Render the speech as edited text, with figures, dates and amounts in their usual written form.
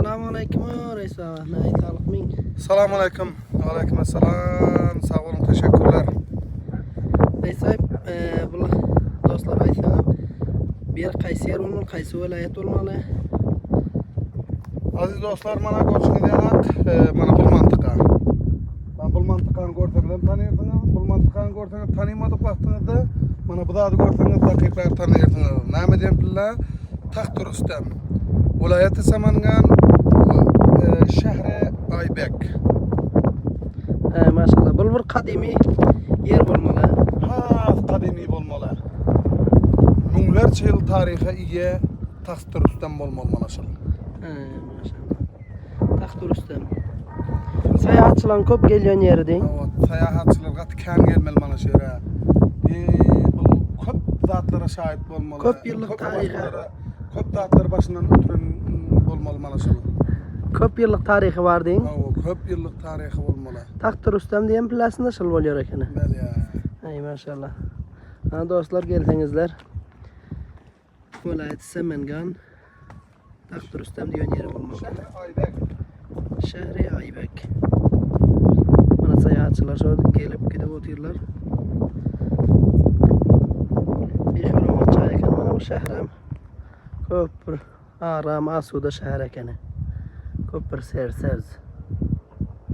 Assalamu alaykum reis ağa. Ne aytalık min? Selamun aleyküm. Aleyküm selam. Sağ olun, teşekkürler. Reis ağa, bu dostlar aytsam bir qaysi yer olmalı, qaysi vilayet olmalı? Aziz dostlar, mana görüşünü deyak, mana bu mantıqa. Ben bu mantıqanı görseniz tanıyırdınız. Bu mantıqanı görseniz tanıymadık vaxtınızda. Mana bu da görseniz dakikler tanıyırdınız. Näme diýen billah? Taht Rüstem. Vilayeti Samangan, şehri Aybek. Maşallah. Bu bir kadimi yer bolmaly. Ha, kadimi bolmaly. Müňlerçe ýyl taryha ige Taht Rüstem bolmaly mana şol. Maşallah. Taht Rüstem. Sayahatçılar köp gelýän ýeri diň. Evet, sayahatçılarga tikan gelmeli mana şu ýere. Bu köp zatlara şahit bolmaly. Köp ýyllyk taryhy. Köp zatlar başyndan ötüren bolmaly mana şu. Köp ýyllyk taryhy bar diň. Köp ýyllyk taryhy bolmaly. Taht Rüstem diýen plasynda şol bolýar eken. Beli ya. Ay maşallah. Ha dostlar gelseňizler. Vilayet Semengan Taht Rüstem diýen ýeri bolmaly. Aybek. Şehri Aybek. Mana sayahatçılar şol gelip gidip oturýarlar. Bir hürmet çay eken mana bu şäherem. Köp bir aram asuda şäher ekeni. Köp bir serserz.